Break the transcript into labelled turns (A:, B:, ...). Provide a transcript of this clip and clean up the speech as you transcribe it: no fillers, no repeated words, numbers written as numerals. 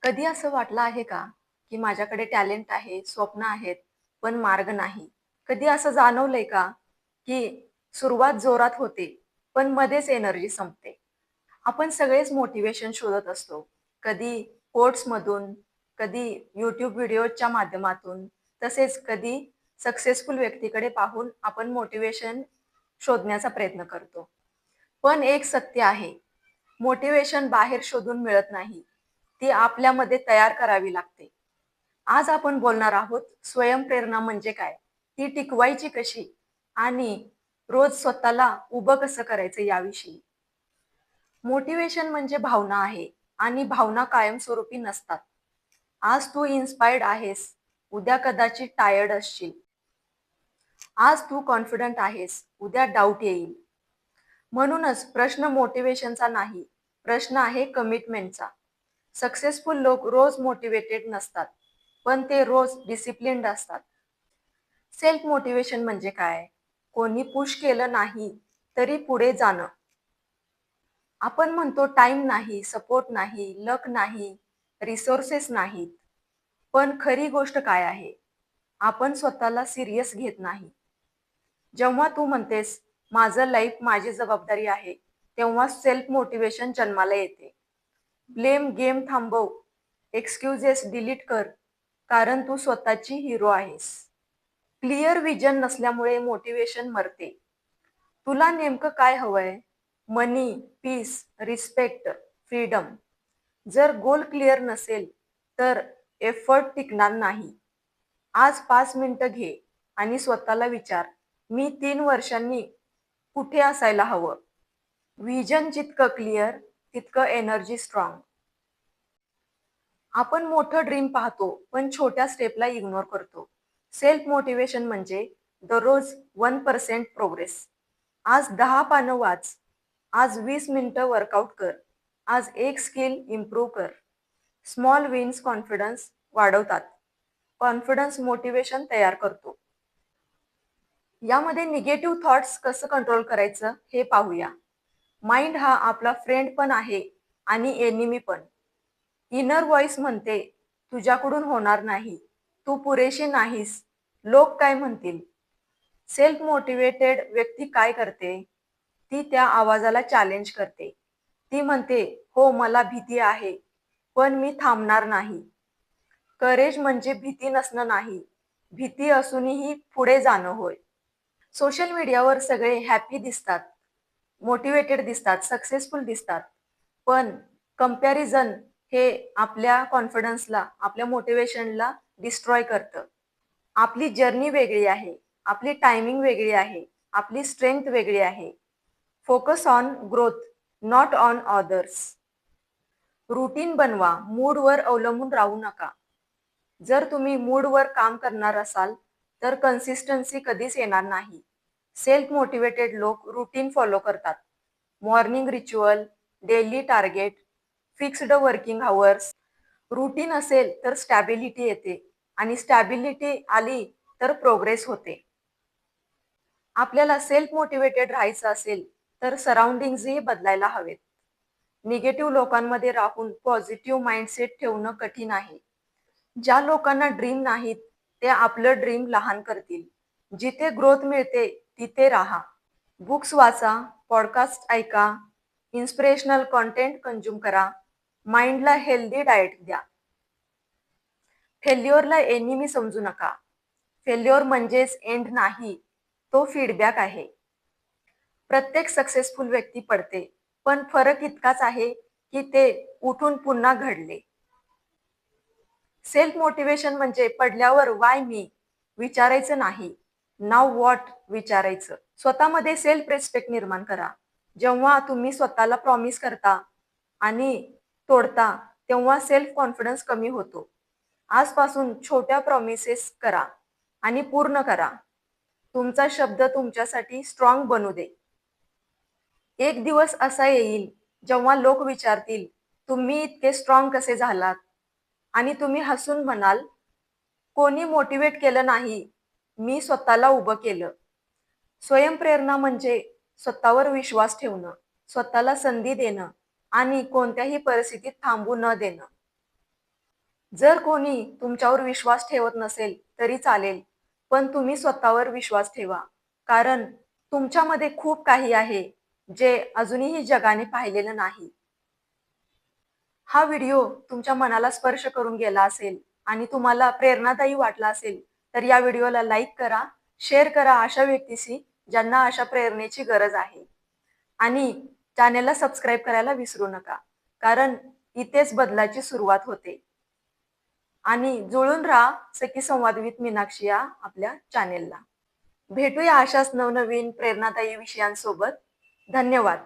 A: कधी असं वाटलं आहे का, की माझ्याकडे टॅलेंट आहे, स्वप्न आहेत, पण मार्ग नाही? कधी असं जाणवलंय का, की सुरुवात जोरात होते, पण मध्येच एनर्जी संपते? आपण सगळेच मोटिव्हेशन शोधत असतो. कधी कोट्समधून, कधी YouTube व्हिडिओच्या माध्यमातून, तसेच कधी सक्सेसफुल व्यक्तीकडे पाहून आपण मोटिव्हेशन शोधण्याचा प्रयत्न करतो. पण एक सत्य आहे, मोटिव्हेशन बाहेर शोधून मिळत नाही. ती आपल्यामध्ये तयार करावी लागते. आज आपण बोलणार आहोत स्वयंप्रेरणा म्हणजे काय? ती टिकवायची कशी? आणि रोज स्वतःला उभं कसं करायचं याविषयी. मोटिव्हेशन म्हणजे भावना आहे आणि भावना कायमस्वरूपी नसतात. आज तू इन्स्पायर्ड आहेस, उद्या कदाचित टायर्ड असशील. आज तू कॉन्फिडंट आहेस, उद्या डाऊट येईल. म्हणूनच प्रश्न मोटिवेशनचा नाही, प्रश्न आहे कमिटमेंटचा. सक्सेसफुल लोक रोज मोटिवेटेड नसतात, पण ते रोज डिसिप्लिन्ड असतात. सेल्फ मोटिवेशन म्हणजे काय? कोणी पुश केलं नाही तरी पुढे जाणं. आपण म्हणतो टाइम नाही, सपोर्ट नाही, लक नाही, रिसोर्सेस नाहीत. पण खरी गोष्ट काय आहे? आपण स्वतःला सिरियस घेत नाही. जेव्हा तू म्हणतेस, माझं लाईफ माझी जबाबदारी आहे, तेव्हा सेल्फ मोटिवेशन जन्माला येते. ब्लेम गेम थांबव, एक्सक्यूजेस डिलीट कर, कारण तू स्वतःची हिरो आहेस. क्लिअर विजन नसल्यामुळे मोटिवेशन मरते. तुला नेमकं काय हवंय? मनी, पीस, रिस्पेक्ट, फ्रीडम. जर गोल क्लिअर नसेल, तर एफर्ट टिकणार नाही. आज 5 मिनिटं घे आणि स्वतःला विचार, मी 3 वर्षांनी कुठे असायला हवं? व्हिजन जितकं क्लिअर, तितकं एनर्जी स्ट्रॉंग. आपण मोठं ड्रीम पाहतो, पण छोट्या स्टेपला इग्नोर करतो. सेल्फ मोटिवेशन म्हणजे दररोज 1% प्रोग्रेस. आज 10 पानं वाच. आज 20 मिनिटं वर्कआउट कर. आज एक स्किल इम्प्रूव्ह कर. स्मॉल विन्स कॉन्फिडन्स वाढवतात. कॉन्फिडन्स मोटिवेशन तयार करतो. यामध्ये निगेटिव्ह थॉट्स कसं कंट्रोल करायचं हे पाहूया. माइंड हा आपला फ्रेंड पण आहे आणि एनिमी पण. इनर व्हॉइस म्हणते, तुझ्याकडून होणार नाही, तू पुरेशी नाहीस, लोक काय म्हणतील? सेल्फ मोटिवेटेड व्यक्ती काय करते? ती त्या आवाजाला चॅलेंज करते. ती म्हणते, हो मला भीती आहे, पण मी थांबणार नाही. करेज म्हणजे भीती नसणं नाही, भीती असूनही पुढे जाणं होय. सोशल मीडियावर सगळे हॅपी दिसतात, मोटिवेटेड दिसतात, सक्सेसफुल दिसतात. पण कंपॅरिझन हे आपल्या कॉन्फिडन्सला, आपल्या मोटिवेशनला डिस्ट्रॉय करतं. आपली जर्नी वेगळी आहे, आपली टायमिंग वेगळी आहे, आपली स्ट्रेंथ वेगळी आहे. Focus on growth, not on others. Routine बनवा, मूडवर अवलंबून राहू नका. जर तुम्ही मूडवर काम करणार असाल, तर कन्सिस्टन्सी कधीच येणार नाही. सेल्फ मोटिवेटेड लोक रुटीन फॉलो करतात. Morning ritual, daily target, fixed working hours. Routine असेल तर स्टॅबिलिटी येते आणि स्टॅबिलिटी आली तर प्रोग्रेस होते. आपल्याला सेल्फ मोटिवेटेड राहायचं असेल तर सराउंडिंग्सही बदलायला हवेत. निगेटिव्ह लोकांमध्ये राहून पॉझिटिव्ह माइंडसेट ठेवणं कठीण आहे. ज्या लोकांना ड्रीम नाहीत, ते आपलं ड्रीम लहान करतील. जिथे ग्रोथ मिळते तिथे राहा. बुक्स वाचा, पॉडकास्ट ऐका, इन्स्पिरेशनल कंटेंट कंझ्युम करा, माइंडला हेल्दी डाएट द्या. फेल्युअरला एनिमी समजू नका. फेल्युअर म्हणजेच एंड नाही, तो फीडबॅक आहे. प्रत्येक सक्सेसफुल व्यक्ती पडते, पण फरक इतकाच आहे की ते उठून पुन्हा घडले. सेल्फ मोटिवेशन म्हणजे पडल्यावर वाय मी विचारायचं नाही, नाव व्हॉट विचारायचं. स्वतःमध्ये सेल्फ रिस्पेक्ट निर्माण करा. जेव्हा तुम्ही स्वतःला प्रॉमिस करता आणि तोडता, तेव्हा सेल्फ कॉन्फिडन्स कमी होतो. आजपासून छोट्या प्रॉमिसेस करा आणि पूर्ण करा. तुमचा शब्द तुमच्यासाठी स्ट्रॉंग बनू दे. एक दिवस असा येईल जेव्हा लोक विचारतील, तुम्ही इतके स्ट्रॉंग कसे झालात? आणि तुम्ही हसून म्हणाल, कोणी मोटिवेट केलं नाही, मी स्वतःला उभं केलं. स्वयंप्रेरणा म्हणजे स्वतःवर विश्वास ठेवणं, स्वतःला संधी देणं आणि कोणत्याही परिस्थितीत थांबू न देणं. जर कोणी तुमच्यावर विश्वास ठेवत नसेल तरी चालेल, पण तुम्ही स्वतःवर विश्वास ठेवा. कारण तुमच्यामध्ये खूप काही आहे, जे अजूनही जगाने पाहिलेलं नाही. हा व्हिडिओ तुमच्या मनाला स्पर्श करून गेला असेल आणि तुम्हाला प्रेरणादायी वाटला असेल, तर या व्हिडिओला लाईक करा, शेअर करा अशा व्यक्तीशी ज्यांना अशा प्रेरणेची गरज आहे. आणि चॅनेलला सबस्क्राईब करायला विसरू नका. कारण इथेच बदलाची सुरुवात होते. आणि जुळून राहा सखी संवाद विथ मीनाक्षी या आपल्या चॅनेलला. भेटूया अशाच नवनवीन प्रेरणादायी विषयांसोबत. धन्यवाद.